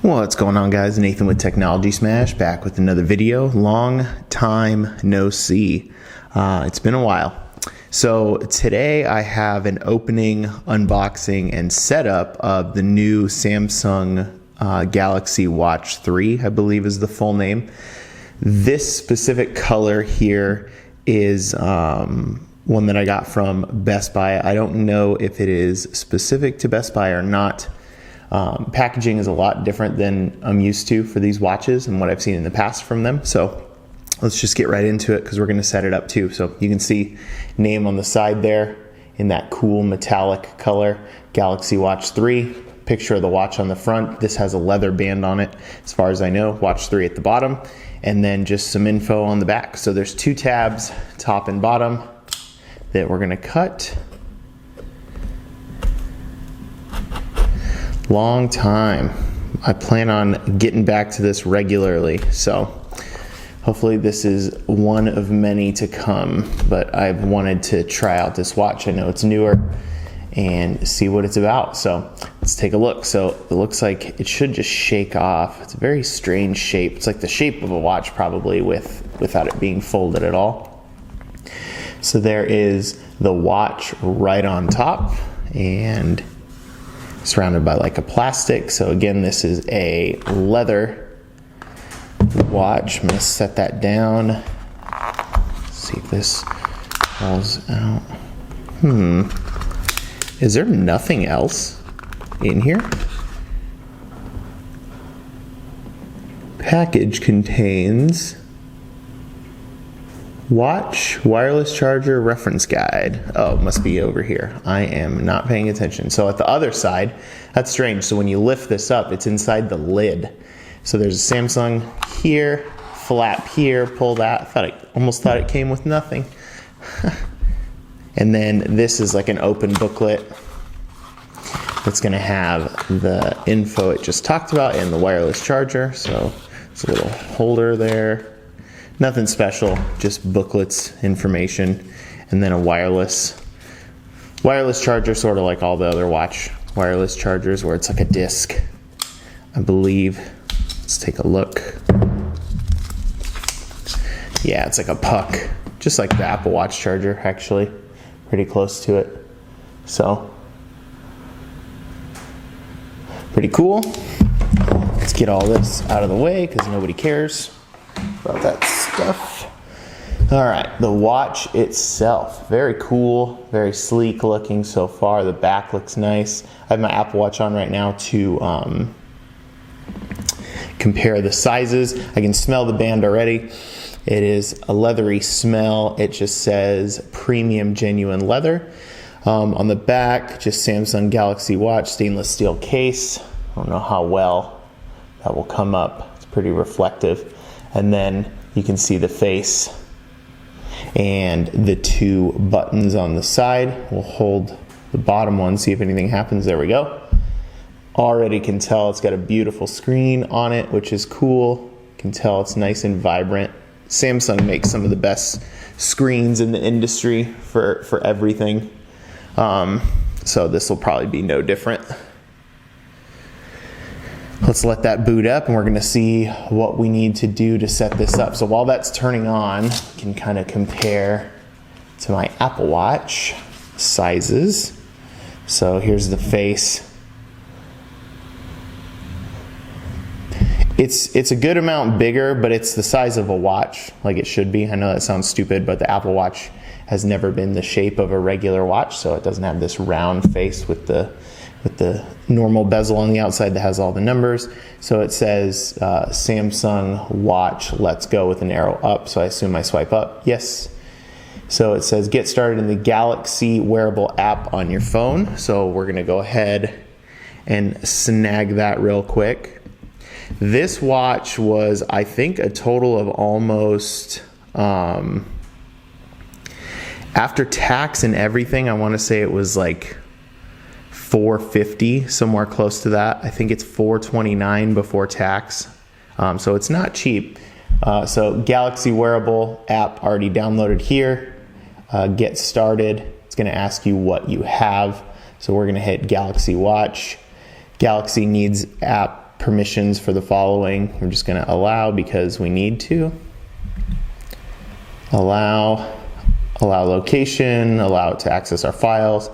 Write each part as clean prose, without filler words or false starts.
What's going on, guys? Nathan with Technology Smash, back with another video. Long time no see. It's been a while. So today I have an opening, unboxing, and setup of the new Samsung Galaxy Watch 3, I believe is the full name. This specific color here is one that I got from Best Buy. I don't know if it is specific to Best Buy or not. Packaging is a lot different than I'm used to for these watches and what I've seen in the past from them. So let's just get right into it because we're going to set it up too. So you can see name on the side there in that cool metallic color, Galaxy Watch 3. Picture of the watch on the front. This has a leather band on it as far as I know. Watch 3 at the bottom, and then just some info on the back. So there's two tabs, top and bottom, that we're going to cut. Long time. I plan on getting back to this regularly, so hopefully this is one of many to come, but I've wanted to try out this watch. I know it's newer and see what it's about, so let's take a look. So it looks like it should just shake off. It's a very strange shape. It's like the shape of a watch probably without it being folded at all. So there is the watch right on top and surrounded by like a plastic. So again, this is a leather watch. I'm gonna set that down. See if this falls out. Is there nothing else in here? Package contains watch, wireless charger, reference guide. Oh, it must be over here. I am not paying attention. So at the other side, that's strange. So when you lift this up, it's inside the lid. So there's a Samsung here, flap here, pull that. Almost thought it came with nothing. And then this is like an open booklet that's gonna have the info it just talked about and the wireless charger. So it's a little holder there. Nothing special, just booklets, information, and then a wireless charger, sort of like all the other watch wireless chargers where it's like a disc, I believe. Let's take a look. Yeah, it's like a puck, just like the Apple Watch charger, actually. Pretty close to it. So, pretty cool. Let's get all this out of the way because nobody cares about that stuff. All right, the watch itself, very cool, very sleek looking so far. The back looks nice. I have my Apple Watch on right now to compare the sizes. I can smell the band already. It is a leathery smell. It just says premium genuine leather. On the back, just Samsung Galaxy Watch, stainless steel case. I don't know how well that will come up. It's pretty reflective. And then you can see the face and the two buttons on the side. We'll hold the bottom one, see if anything happens. There we go. Already can tell it's got a beautiful screen on it, which is cool. Can tell it's nice and vibrant. Samsung makes some of the best screens in the industry for everything. So this will probably be no different. Let's let that boot up and we're gonna see what we need to do to set this up. So while that's turning on, I can kind of compare to my Apple Watch sizes. So here's the face. It's a good amount bigger, but it's the size of a watch, like it should be. I know that sounds stupid, but the Apple Watch has never been the shape of a regular watch, so it doesn't have this round face with the normal bezel on the outside that has all the numbers. So it says Samsung Watch, let's go, with an arrow up. So I assume I swipe up, yes. So it says get started in the Galaxy wearable app on your phone. So we're gonna go ahead and snag that real quick. This watch was, I think, a total of almost, after tax and everything, I wanna say it was like $450, somewhere close to that. I think it's $429 before tax. So it's not cheap. So Galaxy wearable app already downloaded here. Get started. It's going to ask you what you have. So we're going to hit Galaxy Watch. Galaxy needs app permissions for the following. We're just going to allow because we need to. Allow location, allow it to access our files.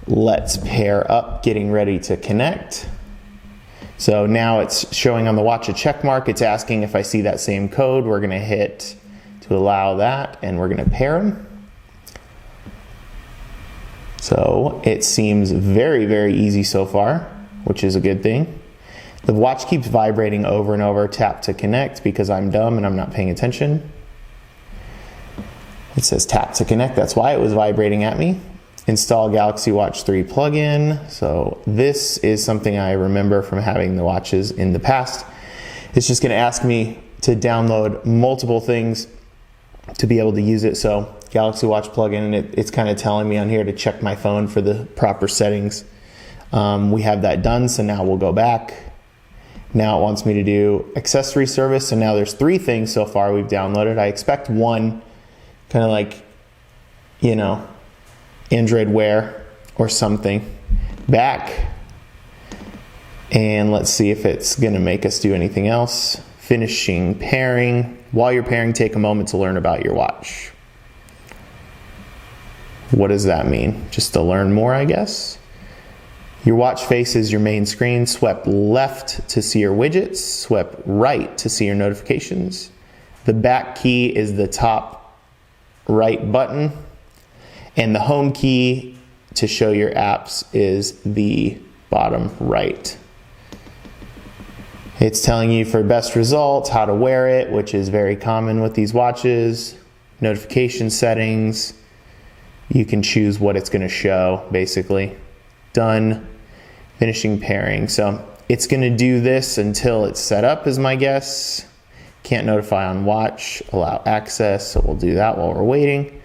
Let's pair up, getting ready to connect. So now it's showing on the watch a check mark. It's asking if I see that same code. We're going to hit to allow that, and we're going to pair them. So it seems very, very easy so far, which is a good thing. The watch keeps vibrating over and over. Tap to connect because I'm dumb and I'm not paying attention. It says tap to connect. That's why it was vibrating at me. Install Galaxy Watch 3 plugin. So this is something I remember from having the watches in the past. It's just going to ask me to download multiple things to be able to use it. So Galaxy Watch plugin, and it's kind of telling me on here to check my phone for the proper settings. We have that done, so now we'll go back. Now it wants me to do accessory service. So now there's 3 things so far we've downloaded. I expect one, kind of like, you know, Android Wear or something. Back, and let's see if it's going to make us do anything else. Finishing pairing. While you're pairing, take a moment to learn about your watch. What does that mean? Just to learn more, I guess. Your watch faces your main screen. Swipe left to see your widgets. Swipe right to see your notifications. The back key is the top right button. And the home key to show your apps is the bottom right. It's telling you for best results, how to wear it, which is very common with these watches. Notification settings. You can choose what it's going to show, basically. Done. Finishing pairing. So it's going to do this until it's set up, is my guess. Can't notify on watch. Allow access. So we'll do that while we're waiting.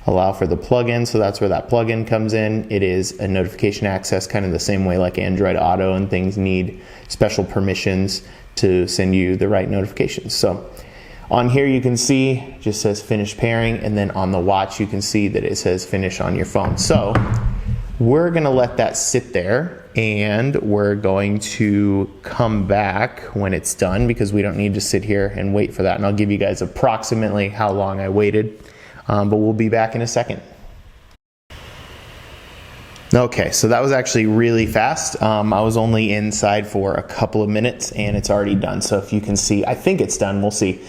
Allow for the plugin, so that's where that plugin comes in. It is a notification access, kind of the same way like Android Auto and things need special permissions to send you the right notifications. So on here you can see, it just says finish pairing, and then on the watch you can see that it says finish on your phone. So we're gonna let that sit there, and we're going to come back when it's done because we don't need to sit here and wait for that. And I'll give you guys approximately how long I waited. But we'll be back in a second. Okay, so that was actually really fast. I was only inside for a couple of minutes and it's already done. So if you can see, I think it's done, we'll see.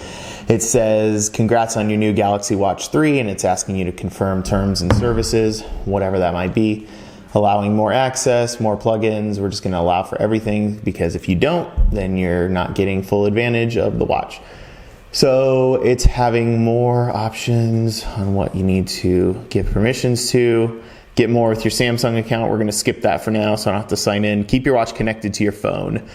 It says, congrats on your new Galaxy Watch 3, and it's asking you to confirm terms and services, whatever that might be. Allowing more access, more plugins. We're just gonna allow for everything because if you don't, then you're not getting full advantage of the watch. So it's having more options on what you need to give permissions to. Get more with your Samsung account. We're going to skip that for now, so I don't have to sign in. Keep your watch connected to your phone.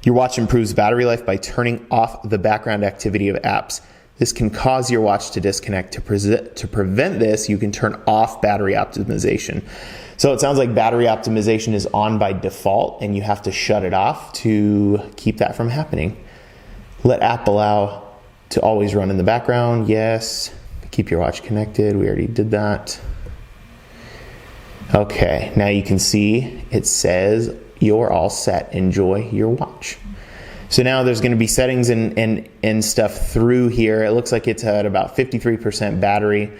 Your watch improves battery life by turning off the background activity of apps. This can cause your watch to disconnect. To prevent this, you can turn off battery optimization. So it sounds like battery optimization is on by default, and you have to shut it off to keep that from happening. Let app allow to always run in the background, yes. Keep your watch connected, we already did that. Okay, now you can see it says you're all set, enjoy your watch. So now there's gonna be settings and stuff through here. It looks like it's at about 53% battery.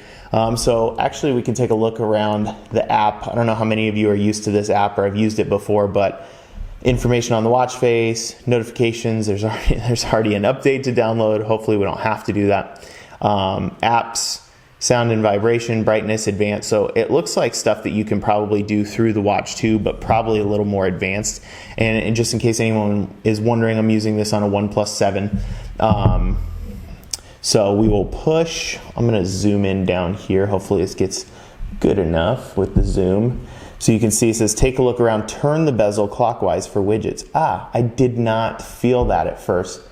So actually we can take a look around the app. I don't know how many of you are used to this app or have used it before, but information on the watch face, notifications, there's already an update to download. Hopefully we don't have to do that. Apps, sound and vibration, brightness, advanced. So it looks like stuff that you can probably do through the watch too, but probably a little more advanced. And just in case anyone is wondering, I'm using this on a OnePlus 7. So we will push, I'm gonna zoom in down here. Hopefully this gets good enough with the zoom. So you can see it says, take a look around, turn the bezel clockwise for widgets. I did not feel that at first.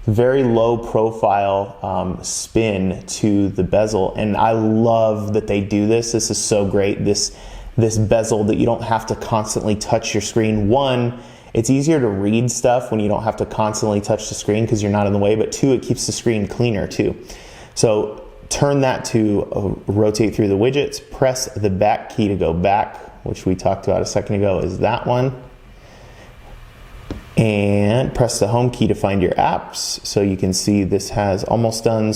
Very low profile spin to the bezel. And I love that they do this. This is so great. This bezel that you don't have to constantly touch your screen. One, it's easier to read stuff when you don't have to constantly touch the screen because you're not in the way, but two, it keeps the screen cleaner too. So turn that to rotate through the widgets, press the back key to go back, which we talked about a second ago, is that one. And press the home key to find your apps. So you can see this has almost done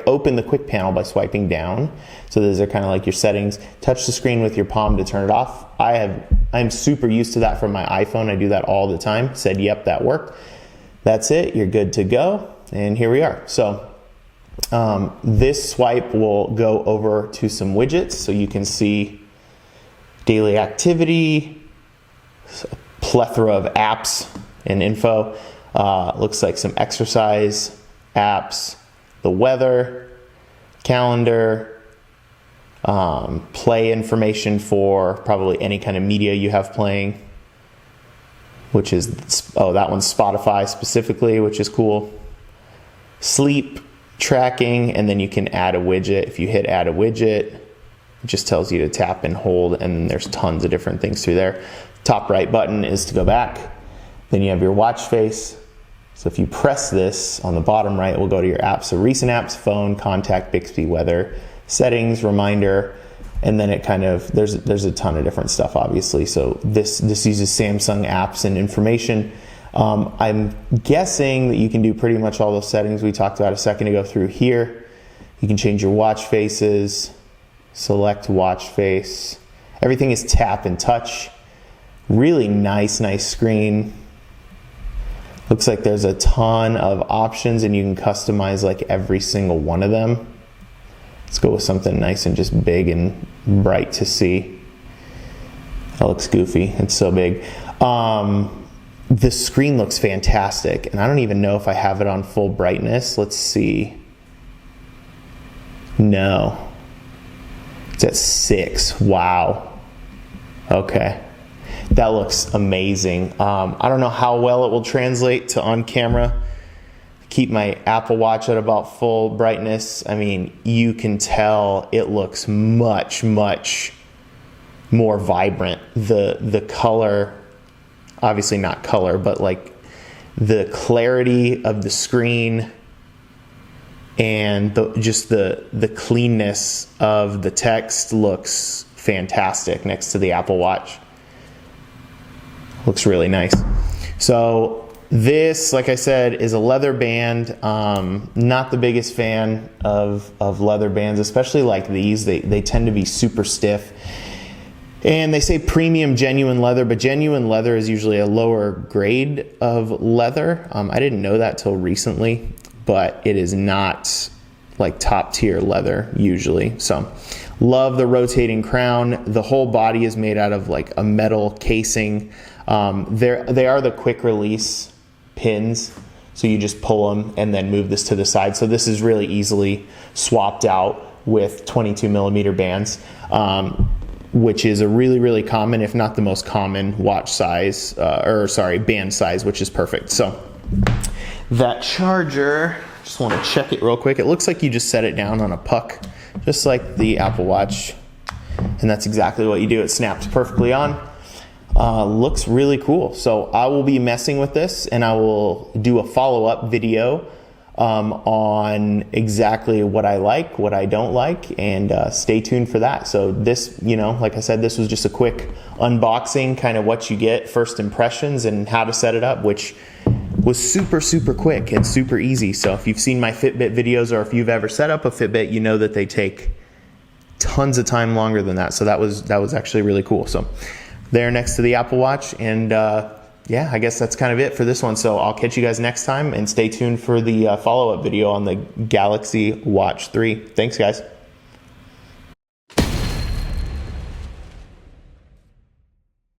open the quick panel by swiping down. So those are kind of like your settings. Touch the screen with your palm to turn it off. I'm super used to that from my iPhone. I do that all the time. Said, yep, that worked. That's it, you're good to go. And here we are. So this swipe will go over to some widgets. So you can see daily activity, a plethora of apps and info. Looks like some exercise apps, the weather, calendar, play information for probably any kind of media you have playing, which is, that one's Spotify specifically, which is cool. Sleep tracking, and then you can add a widget. If you hit add a widget, it just tells you to tap and hold, and there's tons of different things through there. Top right button is to go back. Then you have your watch face. So if you press this on the bottom right, it will go to your apps. So recent apps, phone, contact, Bixby, weather, settings, reminder, and then it kind of, there's a ton of different stuff, obviously. So this uses Samsung apps and information. I'm guessing that you can do pretty much all those settings we talked about a second ago through here. You can change your watch faces, select watch face. Everything is tap and touch. Really nice screen. Looks like there's a ton of options and you can customize like every single one of them. Let's go with something nice and just big and bright to see. That looks goofy, it's so big. The screen looks fantastic, and I don't even know if I have it on full brightness. Let's see. No. It's at 6, wow. Okay. That looks amazing. I don't know how well it will translate to on camera. Keep my Apple Watch at about full brightness. I mean, you can tell it looks much more vibrant. The color, obviously not color, but like the clarity of the screen and just the cleanness of the text looks fantastic next to the Apple Watch. Looks really nice. So this, like I said, is a leather band. Not the biggest fan of leather bands, especially like these. They tend to be super stiff. And they say premium genuine leather, but genuine leather is usually a lower grade of leather. I didn't know that till recently, but it is not like top tier leather usually. So love the rotating crown. The whole body is made out of like a metal casing. They are the quick release pins, so you just pull them and then move this to the side. So this is really easily swapped out with 22 millimeter bands, which is a really common, if not the most common watch size, band size, which is perfect. So that charger, just want to check it real quick. It looks like you just set it down on a puck, just like the Apple Watch, and that's exactly what you do. It snaps perfectly on. Looks really cool. So I will be messing with this, and I will do a follow-up video on exactly what I like, what I don't like, and stay tuned for that. So this, like I said, this was just a quick unboxing, kind of what you get, first impressions, and how to set it up, which was super quick and super easy. So if you've seen my Fitbit videos, or if you've ever set up a Fitbit, you know that they take tons of time longer than that. So that was actually really cool. So there next to the Apple Watch, and yeah, I guess that's kind of it for this one. So I'll catch you guys next time, and stay tuned for the follow-up video on the Galaxy Watch 3. Thanks, guys.